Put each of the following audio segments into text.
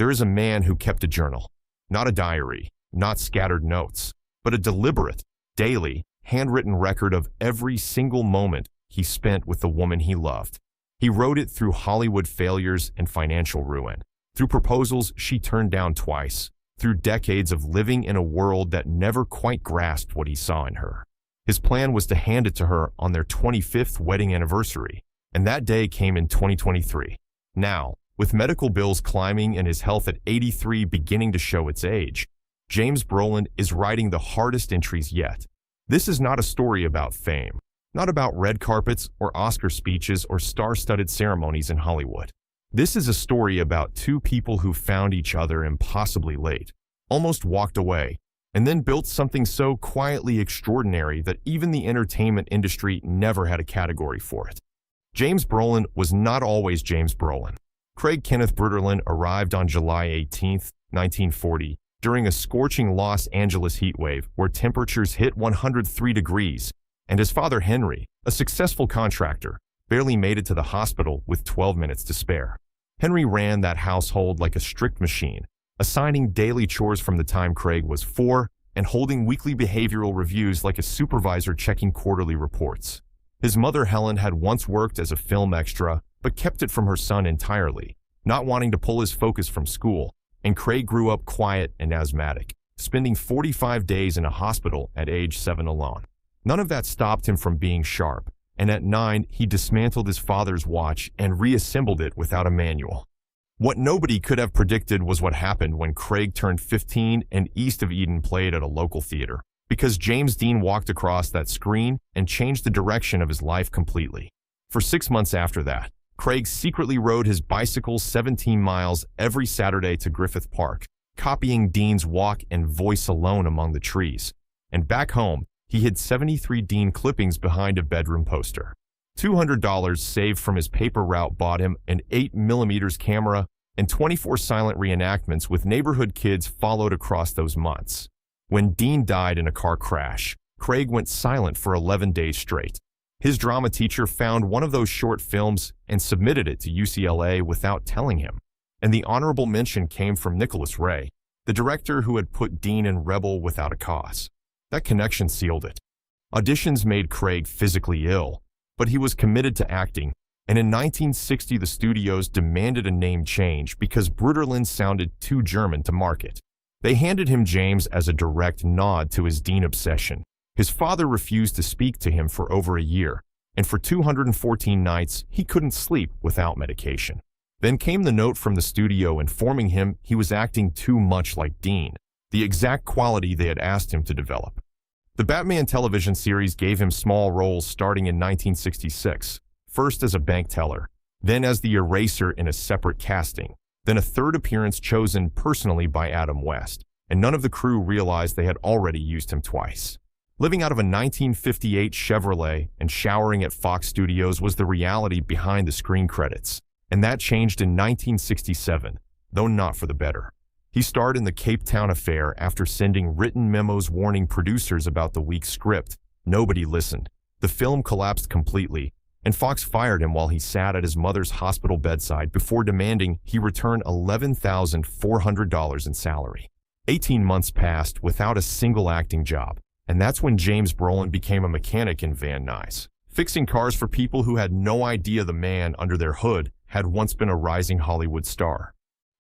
There is a man who kept a journal, not a diary, not scattered notes, but a deliberate, daily, handwritten record of every single moment he spent with the woman he loved. He wrote it through Hollywood failures and financial ruin, through proposals she turned down twice, through decades of living in a world that never quite grasped what he saw in her. His plan was to hand it to her on their 25th wedding anniversary, and that day came in 2023. Now, with medical bills climbing and his health at 83 beginning to show its age, James Brolin is writing the hardest entries yet. This is not a story about fame, not about red carpets or Oscar speeches or star-studded ceremonies in Hollywood. This is a story about two people who found each other impossibly late, almost walked away, and then built something so quietly extraordinary that even the entertainment industry never had a category for it. James Brolin was not always James Brolin. Craig Kenneth Brolin arrived on July 18, 1940, during a scorching Los Angeles heatwave where temperatures hit 103 degrees, and his father Henry, a successful contractor, barely made it to the hospital with 12 minutes to spare. Henry ran that household like a strict machine, assigning daily chores from the time Craig was 4 and holding weekly behavioral reviews like a supervisor checking quarterly reports. His mother Helen had once worked as a film extra, but kept it from her son entirely, not wanting to pull his focus from school, and Craig grew up quiet and asthmatic, spending 45 days in a hospital at age 7 alone. None of that stopped him from being sharp, and at 9 he dismantled his father's watch and reassembled it without a manual. What nobody could have predicted was what happened when Craig turned 15 and East of Eden played at a local theater, because James Dean walked across that screen and changed the direction of his life completely. For 6 months after that, Craig secretly rode his bicycle 17 miles every Saturday to Griffith Park, copying Dean's walk and voice alone among the trees. And back home, he hid 73 Dean clippings behind a bedroom poster. $200 saved from his paper route bought him an 8mm camera, and 24 silent reenactments with neighborhood kids followed across those months. When Dean died in a car crash, Craig went silent for 11 days straight. His drama teacher found one of those short films and submitted it to UCLA without telling him. And the honorable mention came from Nicholas Ray, the director who had put Dean in Rebel Without a Cause. That connection sealed it. Auditions made Craig physically ill, but he was committed to acting, and in 1960 the studios demanded a name change because Brolin sounded too German to market. They handed him James as a direct nod to his Dean obsession. His father refused to speak to him for over a year, and for 214 nights he couldn't sleep without medication. Then came the note from the studio informing him he was acting too much like Dean, the exact quality they had asked him to develop. The Batman television series gave him small roles starting in 1966, first as a bank teller, then as the Eraser in a separate casting, then a third appearance chosen personally by Adam West, and none of the crew realized they had already used him twice. Living out of a 1958 Chevrolet and showering at Fox Studios was the reality behind the screen credits, and that changed in 1967, though not for the better. He starred in the Cape Town affair after sending written memos warning producers about the weak script. Nobody listened. The film collapsed completely, and Fox fired him while he sat at his mother's hospital bedside before demanding he return $11,400 in salary. 18 months passed without a single acting job, and that's when James Brolin became a mechanic in Van Nuys, fixing cars for people who had no idea the man under their hood had once been a rising Hollywood star.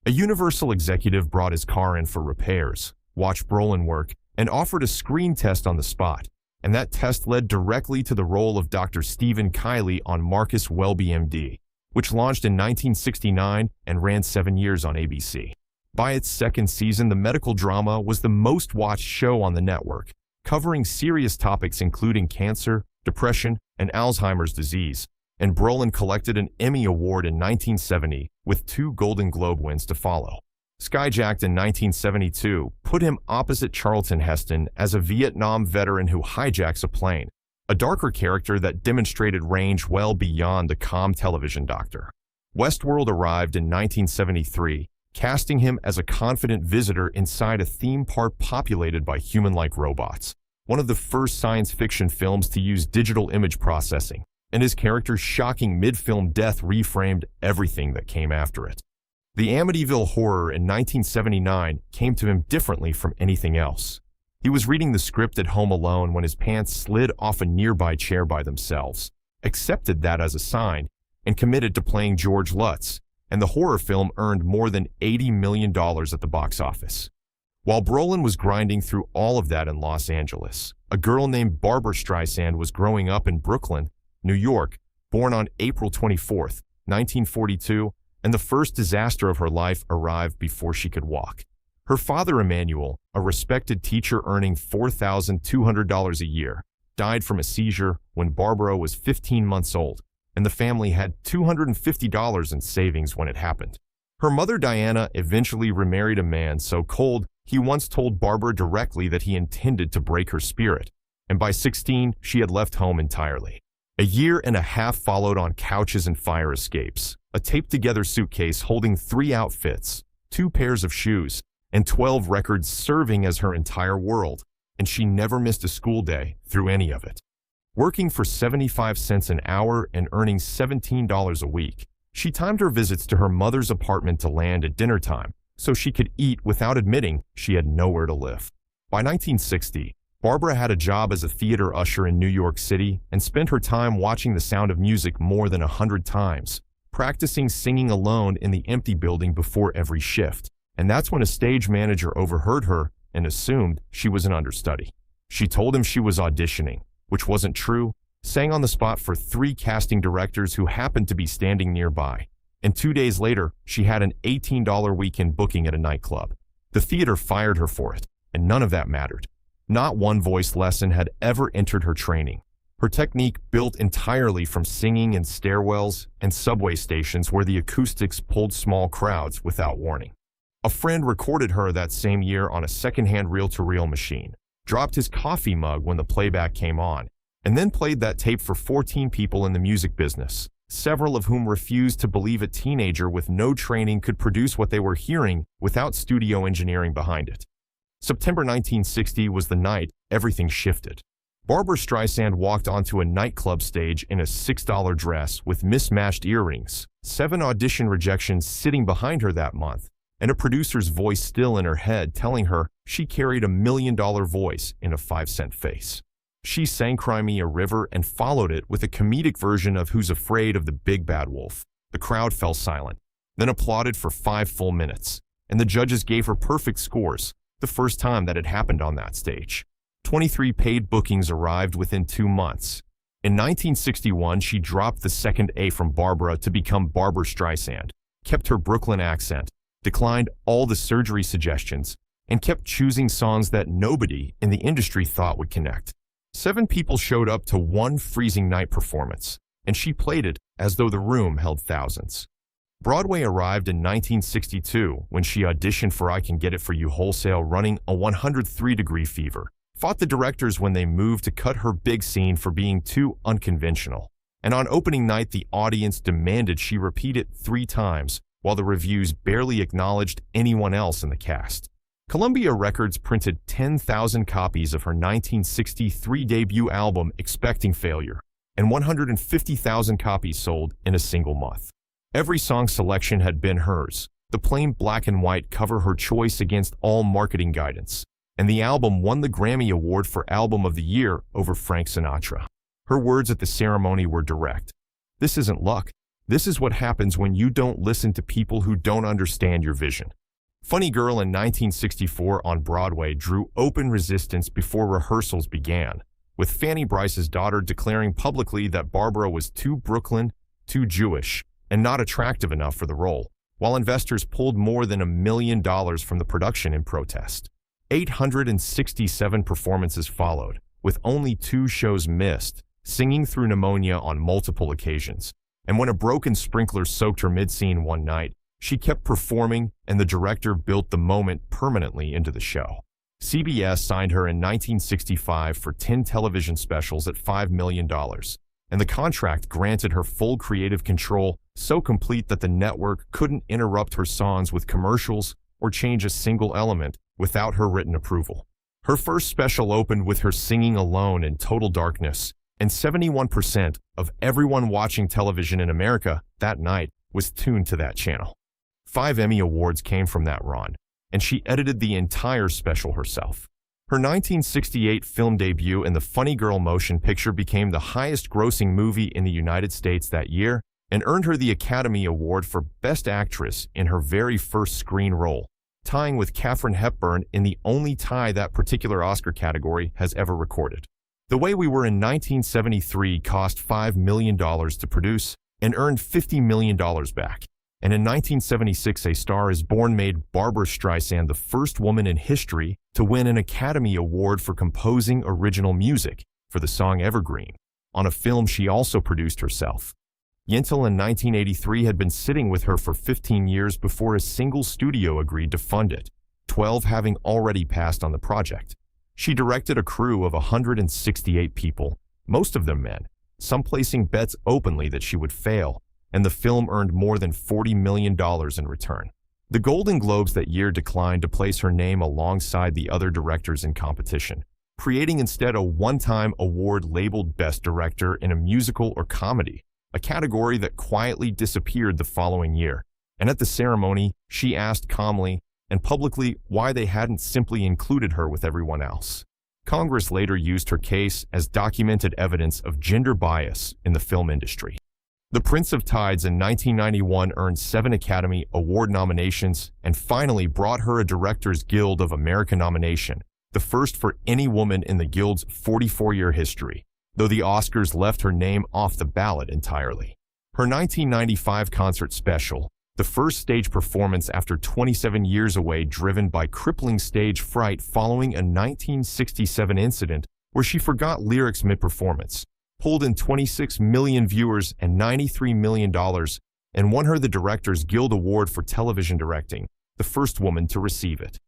A Universal executive brought his car in for repairs, watched Brolin work, and offered a screen test on the spot, and that test led directly to the role of Dr. Stephen Kiley on Marcus Welby MD, which launched in 1969 and ran 7 years on ABC. By its second season, the medical drama was the most-watched show on the network, covering serious topics including cancer, depression, and Alzheimer's disease, and Brolin collected an Emmy Award in 1970 with 2 Golden Globe wins to follow. Skyjacked in 1972 put him opposite Charlton Heston as a Vietnam veteran who hijacks a plane, a darker character that demonstrated range well beyond the calm television doctor. Westworld arrived in 1973, casting him as a confident visitor inside a theme park populated by human-like robots, one of the first science fiction films to use digital image processing, and his character's shocking mid-film death reframed everything that came after it. The Amityville Horror in 1979 came to him differently from anything else. He was reading the script at home alone when his pants slid off a nearby chair by themselves, accepted that as a sign, and committed to playing George Lutz, and the horror film earned more than $80 million at the box office. While Brolin was grinding through all of that in Los Angeles, a girl named Barbra Streisand was growing up in Brooklyn, New York, born on April 24, 1942, and the first disaster of her life arrived before she could walk. Her father, Emmanuel, a respected teacher earning $4,200 a year, died from a seizure when Barbara was 15 months old, and the family had $250 in savings when it happened. Her mother, Diana, eventually remarried a man so cold he once told Barbara directly that he intended to break her spirit, and by 16, she had left home entirely. A year and a half followed on couches and fire escapes, a taped-together suitcase holding 3 outfits, 2 pairs of shoes, and 12 records serving as her entire world, and she never missed a school day through any of it. Working for 75 cents an hour and earning $17 a week, she timed her visits to her mother's apartment to land at dinner time, so she could eat without admitting she had nowhere to live. By 1960, Barbara had a job as a theater usher in New York City and spent her time watching The Sound of Music more than 100 times, practicing singing alone in the empty building before every shift. And that's when a stage manager overheard her and assumed she was an understudy. She told him she was auditioning, which wasn't true, sang on the spot for 3 casting directors who happened to be standing nearby. And 2 days later, she had an $18 weekend booking at a nightclub. The theater fired her for it, and none of that mattered. Not one voice lesson had ever entered her training. Her technique built entirely from singing in stairwells and subway stations where the acoustics pulled small crowds without warning. A friend recorded her that same year on a secondhand reel-to-reel machine, dropped his coffee mug when the playback came on, and then played that tape for 14 people in the music business, several of whom refused to believe a teenager with no training could produce what they were hearing without studio engineering behind it. September 1960 was the night everything shifted. Barbra Streisand walked onto a nightclub stage in a $6 dress with mismatched earrings, 7 audition rejections sitting behind her that month, and a producer's voice still in her head telling her she carried $1 million voice in a 5-cent face. She sang Cry Me a River and followed it with a comedic version of Who's Afraid of the Big Bad Wolf. The crowd fell silent, then applauded for 5 full minutes, and the judges gave her perfect scores, the first time that had happened on that stage. 23 paid bookings arrived within 2 months. In 1961, she dropped the second A from Barbara to become Barbra Streisand, kept her Brooklyn accent, declined all the surgery suggestions, and kept choosing songs that nobody in the industry thought would connect. 7 people showed up to one freezing night performance, and she played it as though the room held thousands. Broadway arrived in 1962 when she auditioned for I Can Get It For You Wholesale running a 103-degree fever, fought the directors when they moved to cut her big scene for being too unconventional, and on opening night the audience demanded she repeat it 3 times while the reviews barely acknowledged anyone else in the cast. Columbia Records printed 10,000 copies of her 1963 debut album Expecting Failure, and 150,000 copies sold in a single month. Every song selection had been hers, the plain black and white cover her choice against all marketing guidance, and the album won the Grammy Award for Album of the Year over Frank Sinatra. Her words at the ceremony were direct. "This isn't luck. This is what happens when you don't listen to people who don't understand your vision." Funny Girl in 1964 on Broadway drew open resistance before rehearsals began, with Fanny Brice's daughter declaring publicly that Barbara was too Brooklyn, too Jewish, and not attractive enough for the role, while investors pulled more than $1 million from the production in protest. 867 performances followed, with only 2 shows missed, singing through pneumonia on multiple occasions. And when a broken sprinkler soaked her mid-scene one night, she kept performing, and the director built the moment permanently into the show. CBS signed her in 1965 for 10 television specials at $5 million, and the contract granted her full creative control, so complete that the network couldn't interrupt her songs with commercials or change a single element without her written approval. Her first special opened with her singing alone in total darkness, and 71% of everyone watching television in America that night was tuned to that channel. 5 Emmy Awards came from that run, and she edited the entire special herself. Her 1968 film debut in the Funny Girl motion picture became the highest-grossing movie in the United States that year and earned her the Academy Award for Best Actress in her very first screen role, tying with Katharine Hepburn in the only tie that particular Oscar category has ever recorded. The Way We Were in 1973 cost $5 million to produce and earned $50 million back. And in 1976, A Star is Born made Barbra Streisand the first woman in history to win an Academy Award for composing original music for the song Evergreen, on a film she also produced herself. Yentl in 1983 had been sitting with her for 15 years before a single studio agreed to fund it, 12 having already passed on the project. She directed a crew of 168 people, most of them men, some placing bets openly that she would fail, and the film earned more than $40 million in return. The Golden Globes that year declined to place her name alongside the other directors in competition, creating instead a one-time award labeled Best Director in a Musical or Comedy, a category that quietly disappeared the following year. And at the ceremony, she asked calmly and publicly why they hadn't simply included her with everyone else. Congress later used her case as documented evidence of gender bias in the film industry. The Prince of Tides in 1991 earned 7 Academy Award nominations and finally brought her a Directors Guild of America nomination, the first for any woman in the Guild's 44-year history, though the Oscars left her name off the ballot entirely. Her 1995 concert special, the first stage performance after 27 years away driven by crippling stage fright following a 1967 incident where she forgot lyrics mid-performance, pulled in 26 million viewers and $93 million, and won her the Directors Guild Award for television directing, the first woman to receive it.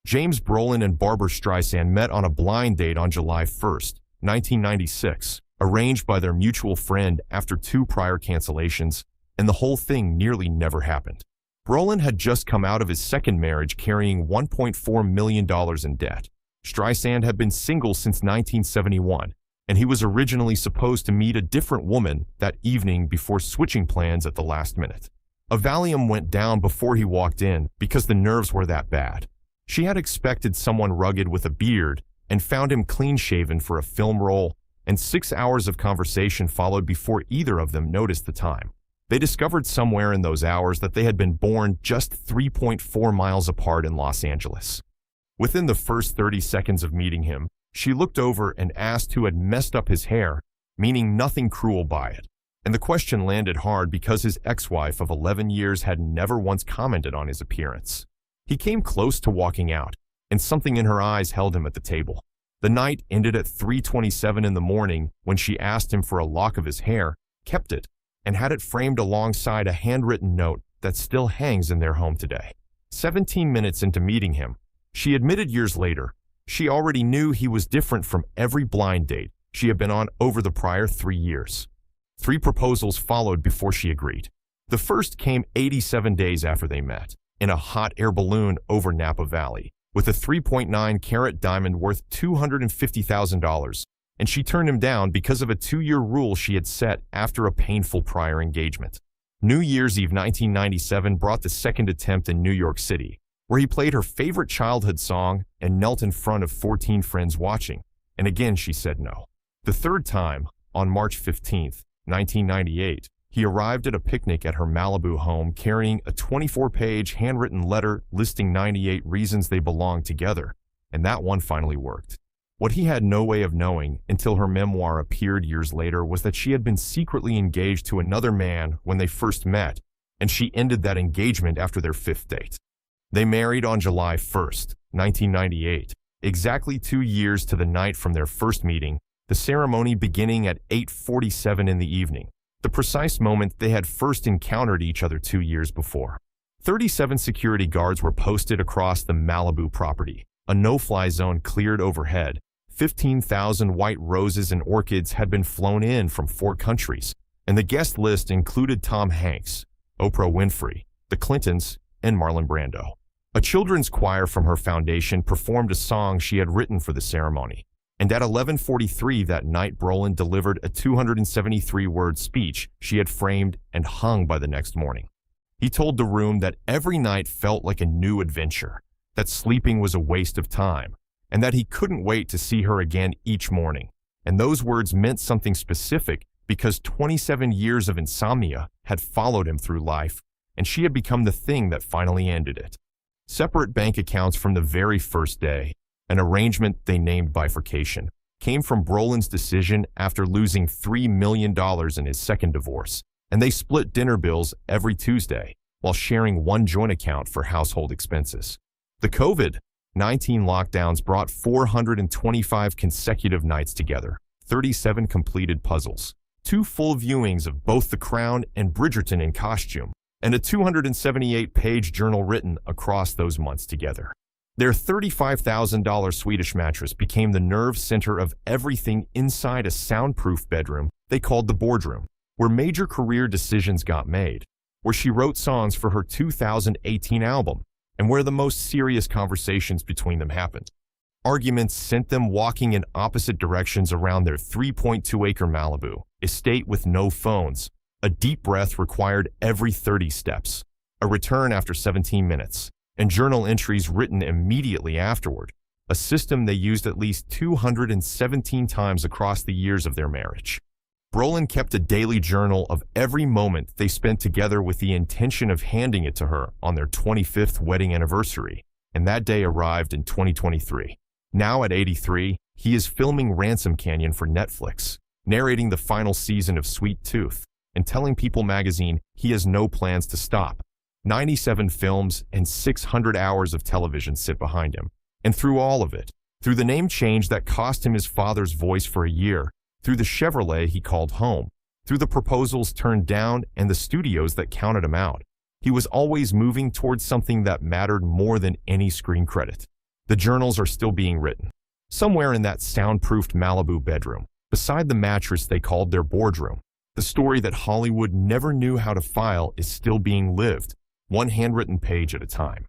James Brolin and Barbra Streisand met on a blind date on July 1, 1996, arranged by their mutual friend after 2 prior cancellations, and the whole thing nearly never happened. Brolin had just come out of his second marriage carrying $1.4 million in debt. Streisand had been single since 1971, and he was originally supposed to meet a different woman that evening before switching plans at the last minute. A Valium went down before he walked in because the nerves were that bad. She had expected someone rugged with a beard and found him clean-shaven for a film role, and 6 hours of conversation followed before either of them noticed the time. They discovered somewhere in those hours that they had been born just 3.4 miles apart in Los Angeles. Within the first 30 seconds of meeting him, she looked over and asked who had messed up his hair, meaning nothing cruel by it. And the question landed hard because his ex-wife of 11 years had never once commented on his appearance. He came close to walking out, and something in her eyes held him at the table. The night ended at 3:27 in the morning when she asked him for a lock of his hair, kept it, and had it framed alongside a handwritten note that still hangs in their home today. 17 minutes into meeting him, she admitted years later, she already knew he was different from every blind date she had been on over the prior 3 years. 3 proposals followed before she agreed. The first came 87 days after they met, in a hot air balloon over Napa Valley, with a 3.9-carat diamond worth $250,000, and she turned him down because of a 2-year rule she had set after a painful prior engagement. New Year's Eve 1997 brought the second attempt in New York City, where he played her favorite childhood song and knelt in front of 14 friends watching, and again she said no. The third time, on March 15, 1998, he arrived at a picnic at her Malibu home carrying a 24-page handwritten letter listing 98 reasons they belonged together, and that one finally worked. What he had no way of knowing until her memoir appeared years later was that she had been secretly engaged to another man when they first met, and she ended that engagement after their 5th date. They married on July 1, 1998, exactly 2 years to the night from their first meeting, the ceremony beginning at 8:47 in the evening, the precise moment they had first encountered each other 2 years before. 37 security guards were posted across the Malibu property, a no-fly zone cleared overhead. 15,000 white roses and orchids had been flown in from 4 countries, and the guest list included Tom Hanks, Oprah Winfrey, the Clintons, and Marlon Brando. A children's choir from her foundation performed a song she had written for the ceremony, and at 11:43 that night Brolin delivered a 273-word speech she had framed and hung by the next morning. He told the room that every night felt like a new adventure, that sleeping was a waste of time, and that he couldn't wait to see her again each morning. And those words meant something specific because 27 years of insomnia had followed him through life, and she had become the thing that finally ended it. Separate bank accounts from the very first day, an arrangement they named bifurcation, came from Brolin's decision after losing $3 million in his second divorce, and they split dinner bills every Tuesday while sharing one joint account for household expenses. The COVID-19 lockdowns brought 425 consecutive nights together, 37 completed puzzles, 2 full viewings of both The Crown and Bridgerton in costume, and a 278-page journal written across those months together. Their $35,000 Swedish mattress became the nerve center of everything inside a soundproof bedroom they called the boardroom, where major career decisions got made, where she wrote songs for her 2018 album, and where the most serious conversations between them happened. Arguments sent them walking in opposite directions around their 3.2-acre Malibu estate with no phones. A deep breath required every 30 steps, a return after 17 minutes, and journal entries written immediately afterward, a system they used at least 217 times across the years of their marriage. Brolin kept a daily journal of every moment they spent together with the intention of handing it to her on their 25th wedding anniversary, and that day arrived in 2023. Now at 83, he is filming Ransom Canyon for Netflix, narrating the final season of Sweet Tooth, and telling People magazine he has no plans to stop. 97 films and 600 hours of television sit behind him. And through all of it, through the name change that cost him his father's voice for a year, through the Chevrolet he called home, through the proposals turned down and the studios that counted him out, he was always moving towards something that mattered more than any screen credit. The journals are still being written, somewhere in that soundproofed Malibu bedroom, beside the mattress they called their boardroom. The story that Hollywood never knew how to file is still being lived, one handwritten page at a time.